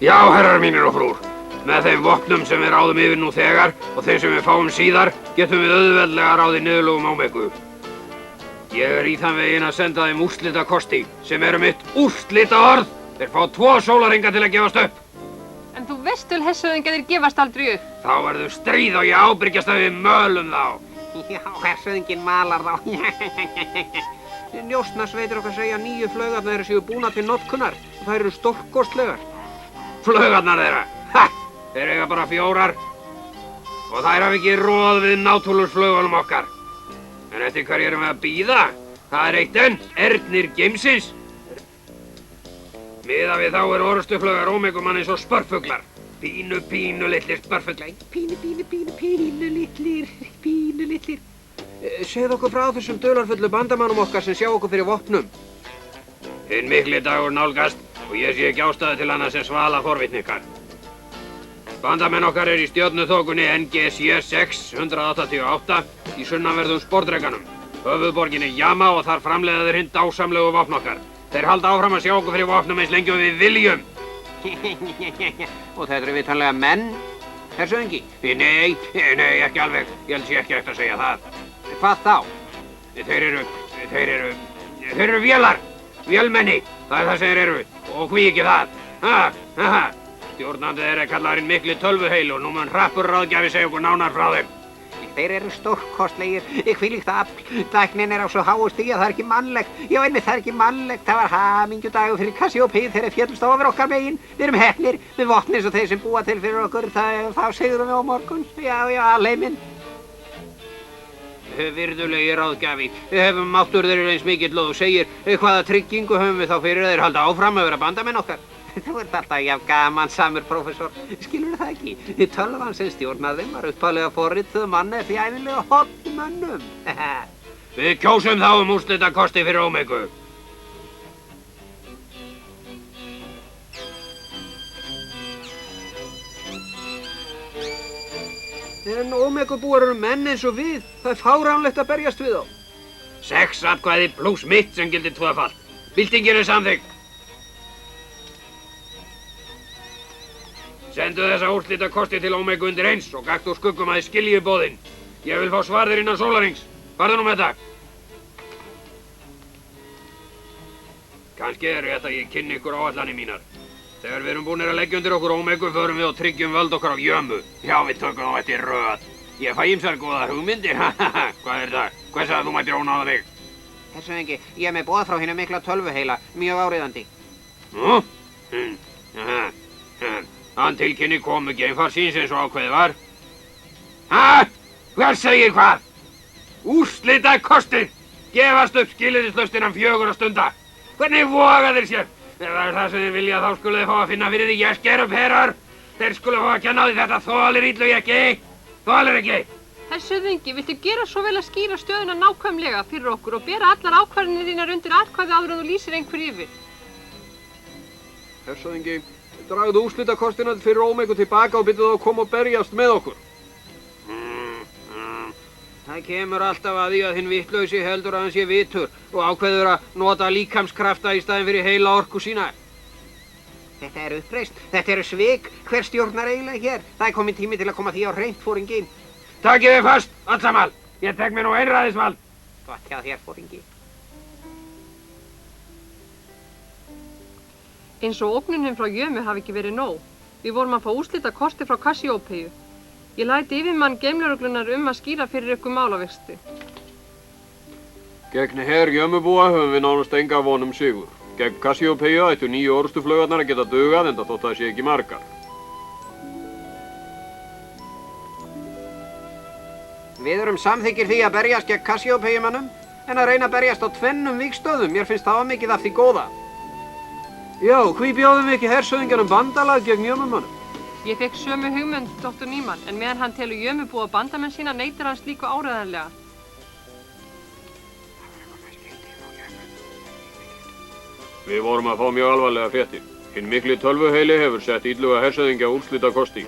Já, herrar mínir og frúr. Með þeim vopnum sem við ráðum yfir nú þegar og þeim sem við fáum síðar getum við auðveldlega ráðið niðurlögum Ómegu. Ég í þann veginn að senda þeim úrslitakosti sem eru mitt úrslitaorð. Þeir fá 2 sólarhringa til að gefast upp. En þú veist vel hershöfðingjar þeir gefast aldrei upp. Þá verður stríð og ég ábyrgjast að við mölum þá. Já, hershöfðinginn malar þá. Njósnasveitir okkar segja 9 flaugarnar eru séu búnar til notkunar og þær eru stórkostlegar. Flaugarnar þeirra? Ha! Þeir eiga bara 4 og þær hafa ekki roð við náttúruflaugunum okkar. En eftir hverju erum við að bíða? Það er eitt enn, Ernir geimsins. Miðað við þá orrustuflaugar Ómegumann eins og spörfuglar. Pínu litlir spörfuglar. Pínu litlir. Segð okkur frá þessum dularfullu bandamannum okkar sem sjá okkur fyrir vopnum. Hinn mikli dagur nálgast og ég sé ekki ástæðu til annars en svala forvitni ykkar. Bandamenn okkar í stjörnuþokunni NGC 688 í sunnanverðum Sportrekanum. Höfuðborginni Yama og þar framleiða þeir hinn dásamlegu vopn okkar. Þeir halda áfram að sjá okkur fyrir vopnum eins lengi og við viljum. Og þetta eru vitanlega menn, hershöfðingi? Nei, ekki alveg. Ég held sé ekki eftir að segja það. Hvað þá? Þeir eru vélar. Vélmenni. Það er það sem þeir eru. Og hví ekki það? Stjórnandi þeirra kallar hinn mikli tölvuheil og nú mun hrappur ráðgjafi segja okkur nánar frá þeim. Þeir eru stórkostlegir, hvílíkt afl. Tæknin er á svo háu stigi að það er ekki mannlegt. Já, einmitt það er ekki mannlegt. Það var hamingjudagur fyrir Cassiopeia þegar þeir féllust ofar okkar megin. Við erum heppnir með vopn eins og þeir sem búa til fyrir okkur. Þá sigurum við á morgun. Já, alheiminn. Virðulegi ráðgjafi, við hefum máttur þeir eins mikill og þú segir. Hvaða tryggingu höfum við þá fyrir þeir halda áfram að vera bandamenn okkar? Þú ert alltaf jafn gamansamur, prófessor. Skilur það ekki? Tölvan sem stjórnaði þeim var upphaflega forrituð manni eftir ævinlega hollmönnum. Við kjósum þá úrslitakosti fyrir Ómegu. En Ómegubúar eru menn eins og við. Það er fáránlegt að berjast við þá. 6 atkvæði pluss mitt sem gildir 2-falt. Byltingin er samþykkt. Sendu þessa úrslitakosti til Ómegu undir eins og gakt úr skuggum að þið skilji boðin. Ég vil fá svar þeir innan sólarhrings. Farðu nú með það. Kannski er rétt að ég kynni ykkur áætlanir mínar. Þegar við erum búinir að leggja undir okkur Ómegu förum við og tryggjum völd okkar á Jömu. Já, við tökum þá eftir röð. Ég fæ ýmsar góðar hugmyndir. Hvað er það? Hvað sagði þú mættir ónáða mig? Hershöfðingi, ég er með boð frá hinum mikla tölvuheila. Mjög áríðandi. Hann tilkynni komu geimfarsins eins og ákveðið var. Hver segir hvað? Úrslitakosti! Gefast upp skilyrðislaust innan 4 stunda. Hvernig voga þeir sér? Ef það er það sem þið vilja þá skulu þið fá að finna fyrir því ég sker upp herrar. Þeir skulu fá að kenna á því þetta þolir illu ekki. Þolir ekki. Hershöfðingi, viltu gera svo vel að skýra stöðuna nákvæmlega fyrir okkur og bera allar ákvarðanir þínar undir atkvæði áður en þú lýsir einhver yfir? Hershöfðingi, dragðu úrslitakostina fyrir Ómegu tilbaka og byrjuðu að koma og berjast með okkur. Það kemur alltaf að því að hinn vittlausi heldur að hann sé vitur og ákveður að nota líkamskrafta í staðinn fyrir heila orku sína. Þetta er uppreist. Þetta eru svik. Hver stjórnar eiginlega hér? Það er kominn tími til að koma því á hreint, foringi. Takið þið fast, allsamal. Ég tek mér nú einræðisvald. Gott hjá þér, foringi. Eins og ógnunin frá Jömu hafi ekki verið nóg. Við vorum að fá úrslitakosti frá Cassiopeia. Ég læti yfirmann geimlögreglunnar að skýra fyrir ykkur málavexti. Gegn her Jömubúa höfum við nánast enga von sigur. Gegn Cassiopeia ættu 9 orrustuflaugarnar að geta dugað enda þótt það sé ekki margar. Við erum samþykkir því að berjast gegn Cassiopeia-mannum en að reyna að berjast á 2 vígstöðum. Mér finnst það mikið af því góða. Já, hví bjóðum við ekki hershöfðingjanum bandalag gegn Jömumannum? Ég fekk sömu hugmynd, Dr. Niemann, en meðan hann telur Jömubúa bandamenn sína neitar hann slíku áreiðanlega. Við vorum að fá mjög alvarlega fréttir. Hinn mikli tölvuheili hefur sett illuga hershöfðingja úrslitakosti.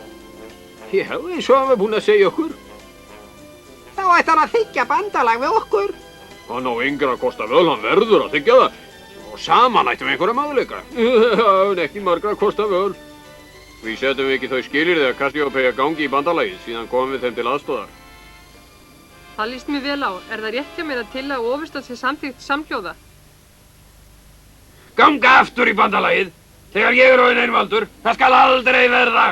Já, eins og hann var búinn að segja okkur. Þá ætti hann að þiggja bandalag við okkur. Hann á yngra kosta völ, hann verður að þiggja það. Og saman ættum við einhverja möguleika. Ekki margra kosta völ. Við setjum ekki þau skilyrði að Kassíópeia gangi í bandalagið, síðan komum við þeim til aðstoðar. Það líst mér vel á. Er það rétt hjá mér að tillaga ofurstjórn sé samþykkt samhljóða? Ganga aftur í bandalagið. Þegar ég er orðinn einvaldur, það skal aldrei verða.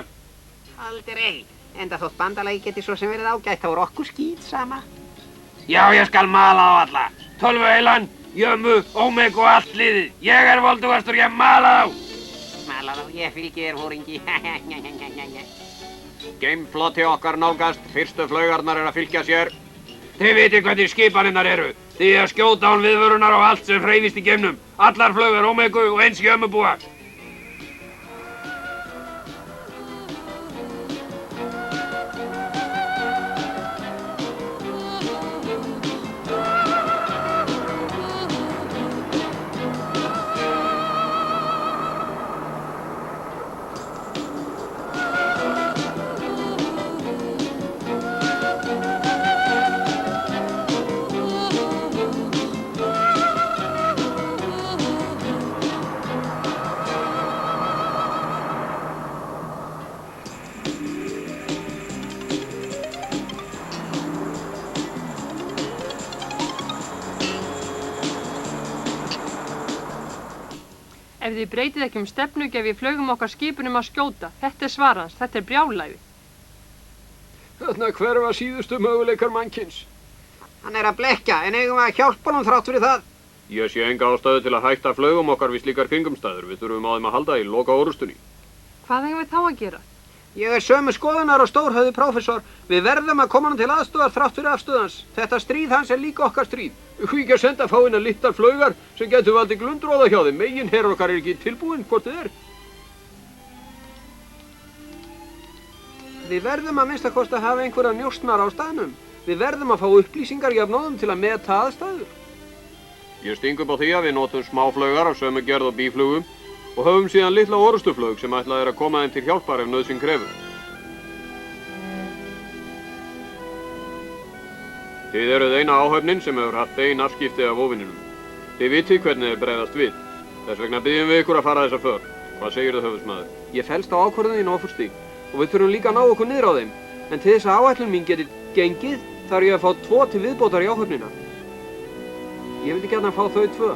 Aldrei. Enda þótt bandalagi geti svo sem verið ágætt, þá er okkur skítsama. Já, ég skal mala á alla. Tölvueilan, Jömmu, Ómeg og allt liðið. Ég er voldugastur, ég mala á. Mala þá, ég fylgi þér, Fóringi. Geimflotti okkar nálgast, fyrstu flaugarnar að fylgja sér. Þið vitið hvernig skipaninnar eru. Þið að skjóta án viðvörunar á allt sem hreyfist í geimnum. Allar flaugar Ómegu og eins Jömmubúa. Ef þið breytið ekki stefnu, gef ég flaugum okkar skipunum að skjóta. Þetta er svar hans, þetta er brjálæði. Þarna hverfa síðustu möguleikar mannkyns. Hann er að blekja, en eigum við að hjálpa honum þrátt fyrir það. Ég sé enga ástæðu til að hætta flaugum okkar við slíkar kringumstæður. Við þurfum á þeim að halda í loka orustunni. Hvað eigum við þá að gera? Ég er sömu skoðunar og stórhöfði prófessor. Við verðum að koma hann til aðstoðar þrátt fyrir afstöðans. Þetta stríð hans er líka okkar stríð. Hví ekki að senda fáina litlar flaugar sem getur valdið glundróða hjá þeim. Megin herr okkar er ekki tilbúinn hvort þið er. Við verðum að minnsta kosti að hafa einhverja njósnar á staðnum. Við verðum að fá upplýsingar jafnóðum til að meta aðstæður. Ég sting upp á því að við notum smáflaugar af sömu gerð og býflugum og höfum síðan litla orrustuflaug sem ætlað er að koma þeim til hjálpar ef nauðsyn krefur. Þið eruð eina áhöfnin sem hefur haft bein afskipti af óvininum. Þið vitið hvernig þið bregðast við. Þess vegna byggjum við ykkur að fara þessa för. Hvað segir þið, höfuðsmaður? Ég fellst á ákvörðunni Ofurstí og við þurfum líka að ná okkur niður á þeim. En til þess að áætlun mín geti gengið þarf ég að fá 2 til viðbótar í áhöfnina. Ég vildi gjarnan fá þau 2.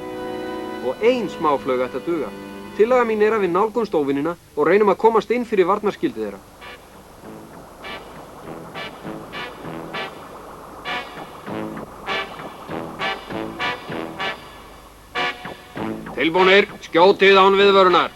Og 1 smáflaug ætti að duga. Tillaga mín er að við nálgumst óvinina og reynum að komast inn fyrir varnarskildi þeirra. Tilbúnir, skjótið án viðvörunar.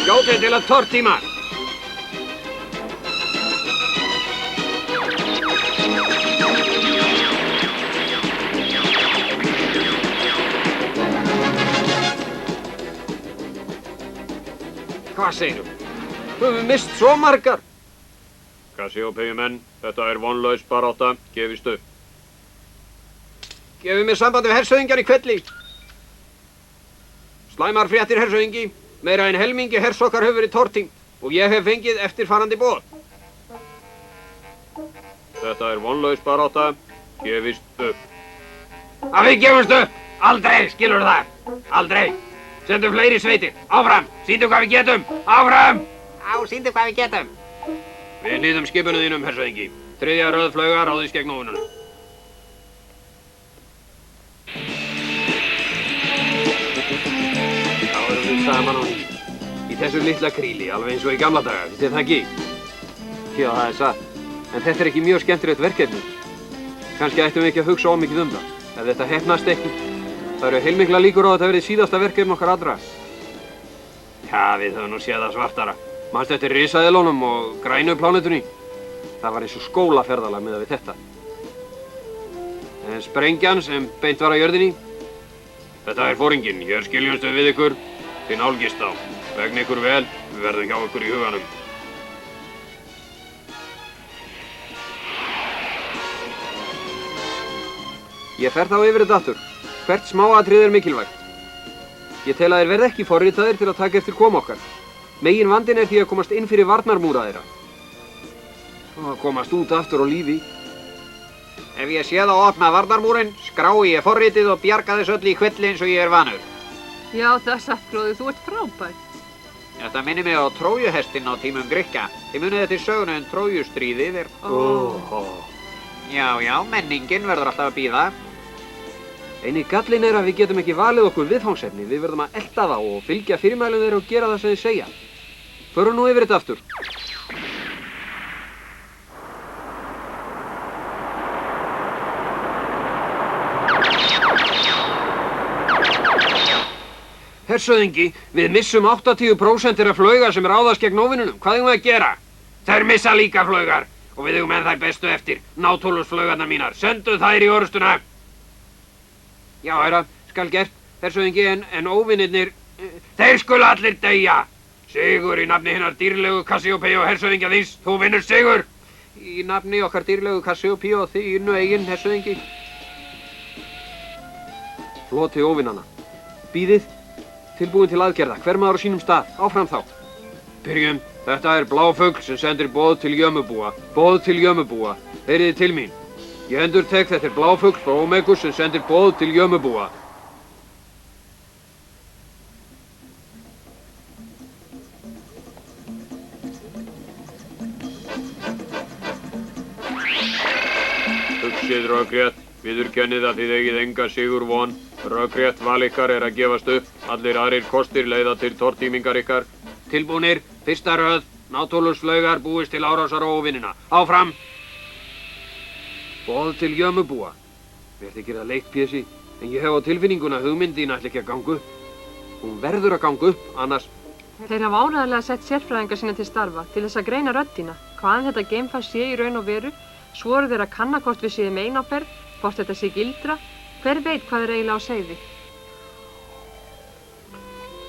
Skjótið til að tortíma. Hvað segirðu? Höfum mist svo margar. Kassíópeiumenn, þetta er vonlaus barátta, gefist upp. Gefið mér samband við hersöðingjar í kvelli. Slæmar fréttir, hersöðingi. Meira en helmingi hers okkar hefur verið tortímt og ég hef fengið eftirfarandi boð. Þetta er vonlaus barátta, gefist upp. Að við gefumst upp! Aldrei, skilur það! Aldrei! Sendum fleiri sveitir! Áfram! Sýndu hvað við getum! Áfram! Sýndu hvað við getum! Við hlýðum skipinu þínum, hersöðingi. 3. röð flauga ráðist gegn óvinunum. Saman á ný. Í þessu litla kríli, alveg eins og í gamla daga, finnst þið það ekki? Já, það er satt. En þetta er ekki mjög skemmtilegt verkefni. Kannski ættum við ekki að hugsa ómikið um það. Ef þetta heppnast ekki, það eru heilmikla líkur á að þetta verið síðasta verkefni okkar allra. Já, við höfum nú séð það svartara. Manstu eftir risaeðlunum og grænu plánetunni? Það var eins og skólaferðalag miðað við þetta. En sprengjan sem beint var að jörðinni? Þetta er Fóringinn, hér skiljumst við ykkur. Þið nálgist þá. Vegna ykkur vel, við verðum hjá ykkur í huganum. Ég fer þá yfir þetta aftur. Hvert smáatriði mikilvægt. Ég tel að þeir verði ekki forritaðir til að taka eftir koma okkar. Megin vandinn því að komast inn fyrir varnarmúra þeirra. Og að komast út aftur á lífi. Ef ég sé þá opna varnarmúrin, skrái ég forritið og bjarga þess öll í hvilli eins og ég vanur. Já, það satt, Flóði, þú ert frábær. Þetta minnir mig á Trójuhestinn á tímum Grikka. Þið munið eftir söguna Trójustríðið Já, menningin verður alltaf að bíða. Eini gallinn að við getum ekki valið okkur viðfangsefni. Við verðum að elta þá og fylgja fyrirmælum þeirra og gera það sem þeir segja. Förum nú yfir þetta aftur. Hersöðingi, við missum 80% þeirra flauga sem ráðast gegn óvinnunum. Hvað eigum við að gera? Þær missa líka flaugar og við eigum enn þær bestu eftir. Náttúrlusflaugarnar mínar, sendu þær í orustuna. Já, herra, skal gert. Hersöðingi, en óvinnirnir... Þeir skulu allir deyja. Sigur í nafni hinnar dýrlegu Kassíópeiu og hersöðingja þíns. Þú vinnur sigur. Í nafni okkar dýrlegu Kassíópeiu og þínu eigin, hersöðingi. Floti óvinnana. Bíðið. Tilbúin til aðgerða. Hver maður á sínum stað. Áfram þá. Byrjum. Þetta er bláfugl sem sendir boð til jömubúa. Boð til jömubúa. Heyriði til mín. Ég endurtek, þetta er bláfugl frá Ómegus sem sendir boð til jömubúa. Hugsið rökrétt, viðurkennið að þið eigið enga sigur von. Rökrétt val ykkar er að gefast upp. Allir aðrir kostir leiða til tortímingar ykkar. Tilbúnir, fyrsta röð, náttúrlusflaugar búist til árásar á óvinnina. Áfram! Boð til jömubúa. Mér þykir það leitt, Pési, en ég hef á tilfinninguna að hugmyndin ætli ekki að ganga upp. Hún verður að ganga upp, annars... Þeir hafa áreiðanlega sett sérfræðinga sína til starfa til þess að greina röddina, hvaðan þetta geimfar sé í raun og veru, svo eru þeir að kanna hvort við séum ein á ferð, hvort þetta sé gildra, hver veit hvað er eiginlega á seyði.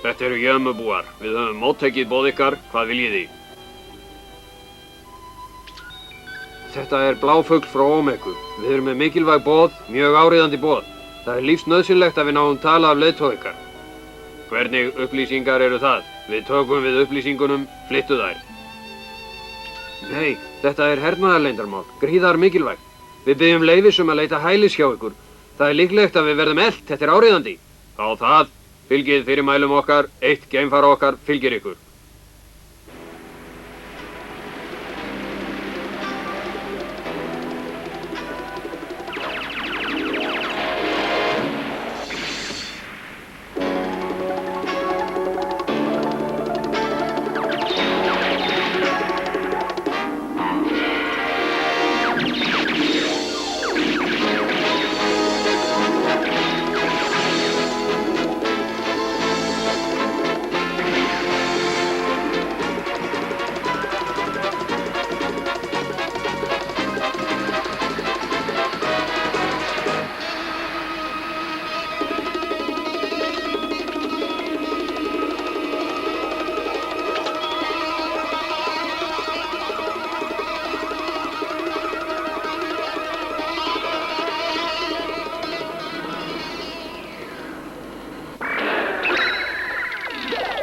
Þetta eru jömubúar. Við höfum móttekið boð ykkar. Hvað viljið þið? Þetta er bláfugl frá Ómegu. Við erum með mikilvæg boð, mjög áríðandi boð. Það er lífsnauðsynlegt að við náum tala af leiðtoga ykkar. Hvernig upplýsingar eru það? Við tökum við upplýsingunum, flyttu þær. Nei, þetta er hernaðarleyndarmál, gríðar mikilvægt. Við byggjum leyfis að leita hælis hjá ykkur. Það er líklegt að við verðum elt, þetta er áríðandi. Þá það, fylgið fyrirmælum okkar, eitt geimfara okkar fylgir ykkur.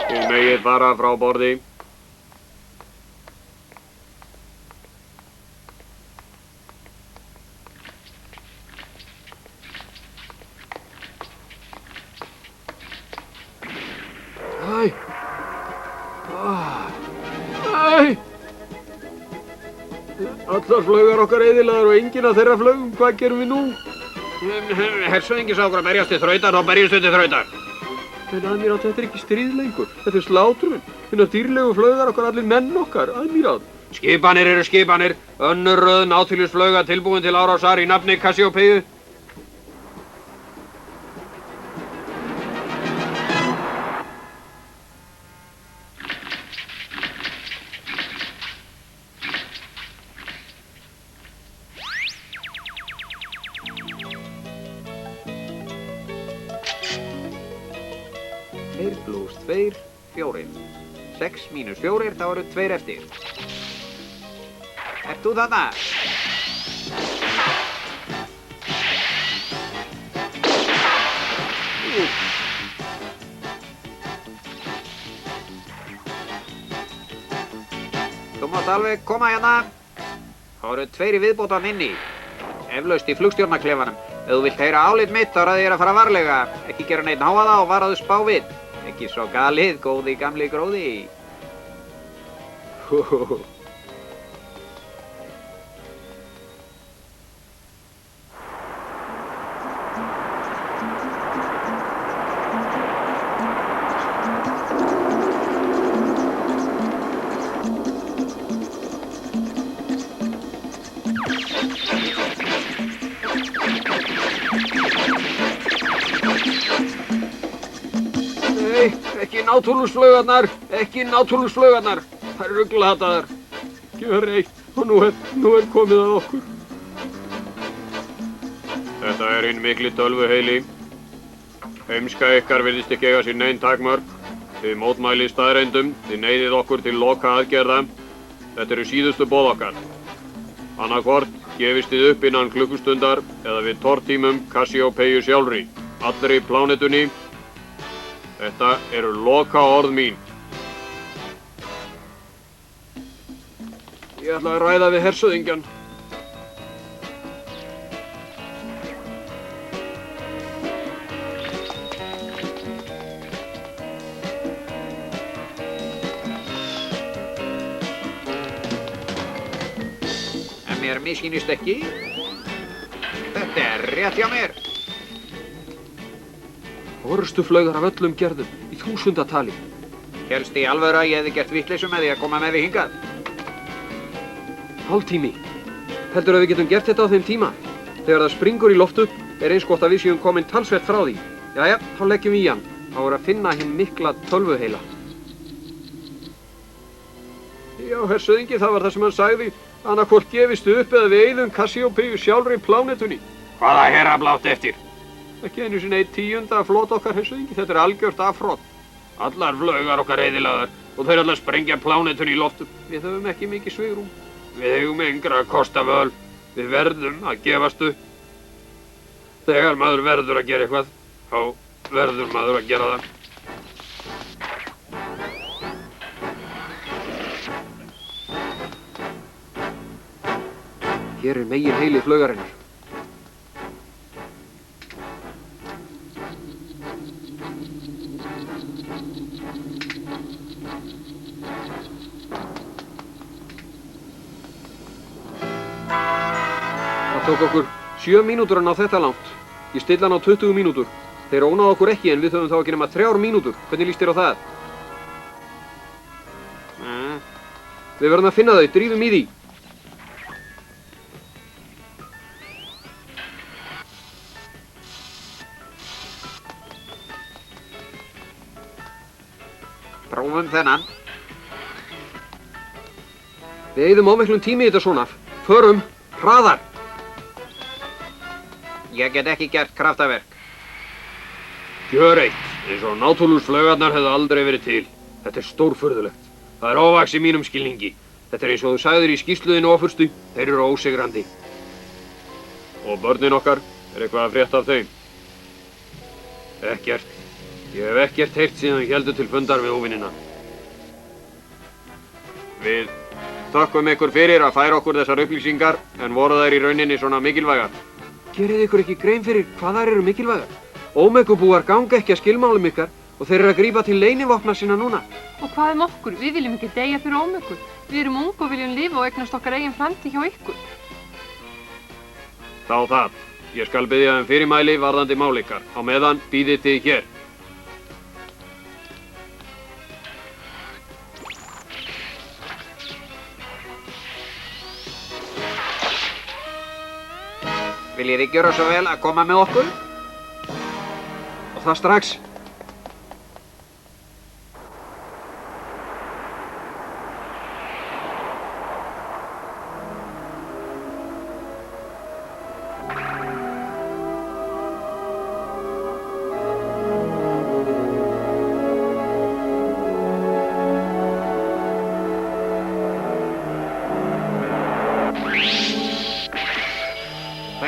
Þið megið fara frá borði. Æ! Æ! Allar flaugar okkar eyðilegar og enginn af þeirra flaugum. Hvað gerum við nú? Hersöðingi sá okkur að berjast til þrautar, þá berjast við til þrautar. En Admiral, þetta er ekki stríð lengur. Þetta er slátrun. Hinnar dýrlegu flaugar okkar, allir menn okkar, Admiral. Skipanir eru skipanir. Önnur röð náttúrlusflauga tilbúin til árásar í nafni Kassíópeiu. 2 + 2, 4. 6 - 4, þá eru 2 eftir. Ert þú þarna? Þú mátt alveg koma hérna. Þá eru 2 í viðbótan inni. Eflaust í flugstjórnarklefanum. Ef þú vilt heyra álit mitt, þá ræði ég að fara varlega. Ekki gera neitt háaða og varaðu spá við. Ekki svo galið, góði gamli gróði. Nei, ekki Nautilus-flaugarnar, ekki Nautilus-flaugarnar. Þær eru glataðar. Gjörreitt, og nú er komið að okkur. Þetta er hinn mikli tölvuheili. Heimska ykkar virðist ekki eiga sér nein takmörk. Þið mótmælið staðreyndum, þið neyðið okkur til loka aðgerða. Þetta eru síðustu boð okkar. Annaðhvort gefist þið upp innan klukkustundar eða við tortímum Kassíópeiu sjálfri, allri plánetunni. Þetta eru loka orð mín. Ég ætla að ræða við hersöðingjan. En mér misskýnist ekki. Þetta er rétt hjá mér. Orrustuflaugar af öllum gerðum, í 1000-tali. Hélst í alvöru að ég hefði gert vitleysu með því að koma með því hingað? Hálftími. Heldurðu að við getum gert þetta á þeim tíma? Þegar það springur í loft upp, er eins gott að við séum komin talsvert frá því. Jæja, þá leggjum við í hann. Þá er að finna hinn mikla tölvuheila. Já, hersöðingi, það var það sem hann sagði. Annaðhvort gefistu upp eða við eyðum Kassíópeiu sjálfri plánetunni. Hvaða herrafl áttu eftir? Ekki einu sinni 1/10 af flot okkar, hersöðingi. Þetta er algjört affrott. Allar flaugar okkar eyðilagðar og þeir allar sprengja plánetunni í loftum. Við höfum ekki mikið svigrúm. Við eigum engra að kosta völ. Við verðum að gefast upp. Þegar maður verður að gera eitthvað, þá verður maður að gera það. Hér er megin heili flaugarinnar. Það tók okkur 7 mínútur að ná þetta langt. Ég stilla hann á 20 mínútur. Þeir ónáðu okkur ekki en við höfum þá ekki nema 3 mínútur. Hvernig líst þér á það? Við verðum að finna þau, drífum í því. Prófum þennan. Við eyðum ómiklum tími í þetta svona. Förum, hraðar! Ég get ekki gert kraftaverk. Gjörreitt, eins og Nautilus-flaugarnar hefðu aldrei verið til. Þetta er stórfurðulegt. Það er ofaks í mínum skilningi. Þetta er eins og þú sagðir í skýrsluðinu ofurstu, þeir eru ósigrandi. Og börnin okkar, er eitthvað að frétta af þeim? Ekkert. Ég hef ekkert heyrt síðan við héldu til fundar við óvinina. Við þökkum ykkur fyrir að færa okkur þessar upplýsingar, en voru þær í rauninni svona mikilvægar? Gerið ykkur ekki grein fyrir hvað þær eru mikilvægar? Ómegubúar ganga ekki að skilmálum ykkar og þeir eru að grípa til leynivopna sinna núna. Og hvað okkur? Við viljum ekki deyja fyrir ómökkur. Við erum ung og viljum lifa og eignast okkar eigin framtíð hjá ykkur. Þá það. Ég skal biðja fyrirmæli varðandi mál ykkar. Á meðan bíðið þið hér. Viljið þið gjöra svo vel að koma með okkur? Og það strax.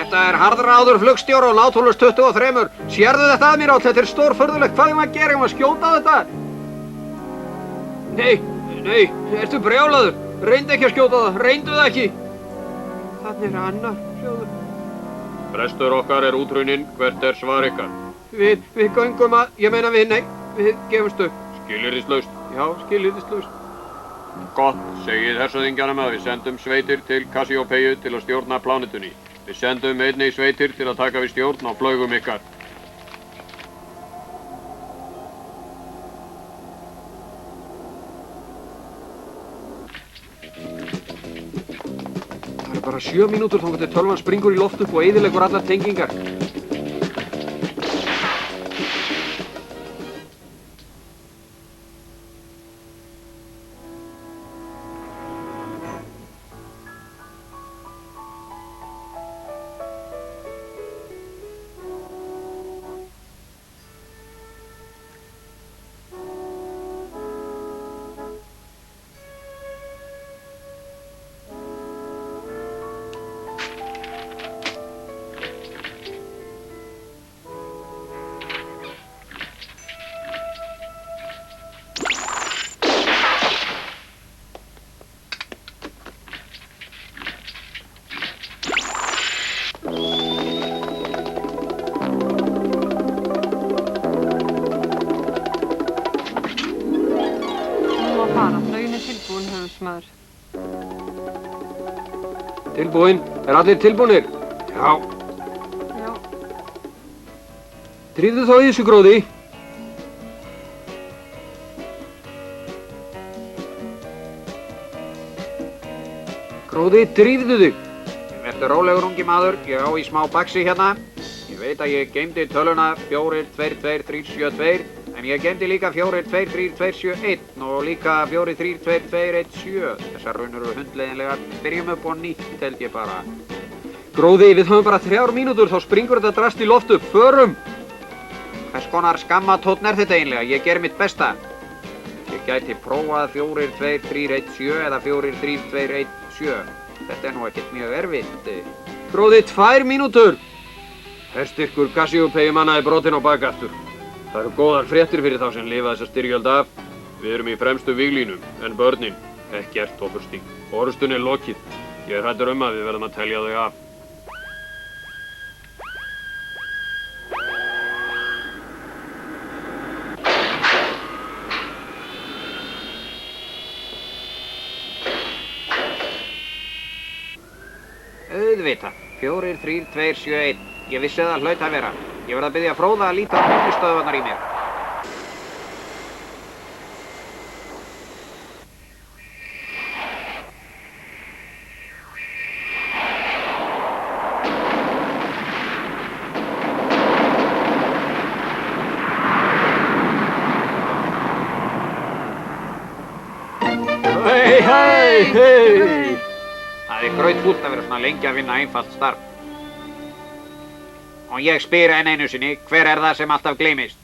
Þetta er harðráður flugstjóri og Nautilus 23. Sérðu þetta admiráll? Þetta er stórfurðulegt. Hvað er maður að gera? Er maður að skjóta á þetta? Nei, ertu brjálaður? Reyndu ekki að skjóta það, reyndu það ekki. Þannig er annar, sjáðu. Prestur okkar er útrunninn, hvert er svar ykkar? Við göngum að, ég meina við gefumst upp. Skilyrðislaust. Já, skilyrðislaust. Gott, segið hershöfðingjanum að við sendum sveitir til Kassíópeiu til að stjórna plánetunni. Við sendum einnig sveitir til að taka við stjórn á flaugum ykkar. Það eru bara 7 mínútur þangað til tölvan springur í loft upp og eyðileggur allar tengingar. Tilbúin? Er allir tilbúnir? Já. Drífðu þá í þessu, Gróði. Gróði, drífðu þig. Vertu rólegur, ungi maður. Ég á í smá baxi hérna. Ég veit að ég geymdi töluna 422372, en ég geymdi líka 423271 og líka 432217. Þessar raunur eru hundleiðinlegar. Byrjum upp og nýtt, held ég bara. Gróði, við höfum bara 3 mínútur, þá springur þetta drast í loft upp. Förum! Hvers konar skammatónn er þetta einlega? Ég ger mitt besta. Ég gæti prófað 42317 eða 43217. Þetta er nú ekkert mjög erfitt. Gróði, 2 mínútur! Herstyrkur Kassíópeiu manna er brotinn á bak aftur. Það eru góðar fréttir fyrir þá sem lifa þessa styrjöld af. Við erum í fremstu víglínum, en börnin, ekkert toppurstíg. Orrustunni er lokið. Ég er hræddur að við verðum að telja þau af. Auðvitað, 43271. Ég vissi það hlaut að vera. Ég verð að biðja Fróða að líta á minnistöðvarnar í mér. Hei! Það er grautfúlt að vera svona lengi að vinna einfalt starf. Og ég spyr enn einu sinni, hver er það sem alltaf gleymist?